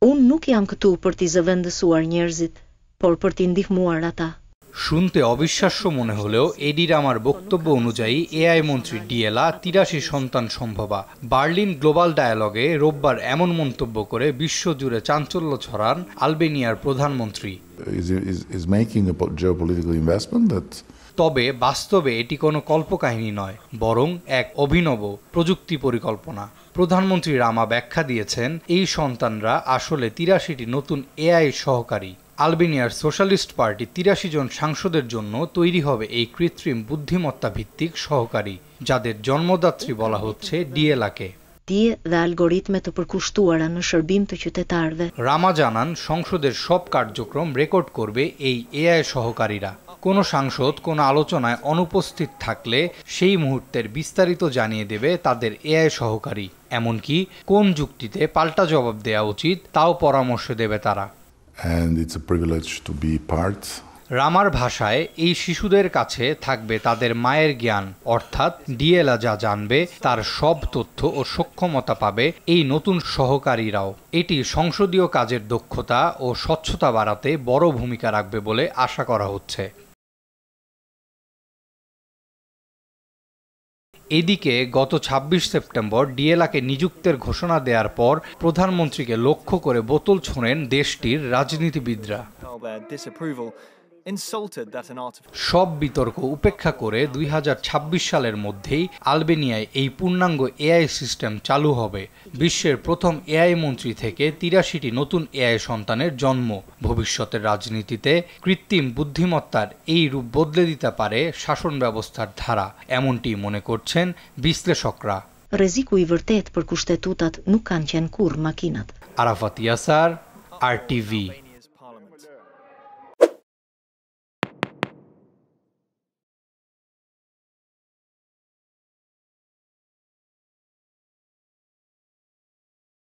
Unë nuk jam këtu për t'i zëvendësuar njerëzit, por për t'i ndihmuar ata. শুনতে অবিশ্বাস্য মনে হলেও এডি রামার বক্তব্য অনুযায়ী এআই মন্ত্রী ডিয়েলা ৮৩ সন্তান সম্ভবা। বার্লিন গ্লোবাল ডায়ালগে রোববার এমন মন্তব্য করে বিশ্বজুড়ে চাঞ্চল্য ছড়ান আলবেনিয়ার প্রধানমন্ত্রী। তবে বাস্তবে এটি কোনো কল্পকাহিনী নয়, বরং এক অভিনব প্রযুক্তি পরিকল্পনা। প্রধানমন্ত্রী রামা ব্যাখ্যা দিয়েছেন, এই সন্তানরা আসলে ৮৩টি নতুন এআই সহকারী। আলবেনিয়ার সোশ্যালিস্ট পার্টি ৮৩ জন সাংসদের জন্য তৈরি হবে এই কৃত্রিম বুদ্ধিমত্তা ভিত্তিক সহকারী, যাদের জন্মদাত্রী বলা হচ্ছে ডিয়েলাকে। রামা জানান, সংসদের সব কার্যক্রম রেকর্ড করবে এই এআই সহকারীরা। কোনো সাংসদ কোনো আলোচনায় অনুপস্থিত থাকলে সেই মুহূর্তের বিস্তারিত জানিয়ে দেবে তাদের এআই সহকারী। এমনকি কোন যুক্তিতে পাল্টা জবাব দেওয়া উচিত তাও পরামর্শ দেবে তারা। And it's a privilege to be part. রামার ভাষায় এই শিশুদের কাছে থাকবে তাদের মায়ের জ্ঞান, অর্থাৎ ডিয়েলা যা জানবে তার সব তথ্য ও সক্ষমতা পাবে এই নতুন সহকারীরাও। এটি সংসদীয় কাজের দক্ষতা ও স্বচ্ছতা বাড়াতে বড় ভূমিকা রাখবে বলে আশা করা হচ্ছে। এদিকে গত ২৬ সেপ্টেম্বর ডিয়েলাকে নিযুক্তের ঘোষণা দেওয়ার পর প্রধানমন্ত্রীকে লক্ষ্য করে বোতল ছোঁড়েন দেশটির রাজনীতিবিদরা। সব বিতর্ক উপেক্ষা করে ২০২৬ সালের মধ্যেই আলবেনিয়ায় এই পূর্ণাঙ্গ এআই সিস্টেম চালু হবে। বিশ্বের প্রথম এআই মন্ত্রী থেকে ৮৩টি নতুন এআই সন্তানের জন্ম। ভবিষ্যতের রাজনীতিতে কৃত্রিম বুদ্ধিমত্তার এই রূপ বদলে দিতে পারে শাসন ব্যবস্থার ধারা, এমনটি মনে করছেন বিশ্লেষকরা। Reziku i vërtet për kushtetutat nuk kanë qenë kurrë makinat. Arafat ইয়াসার, RTV।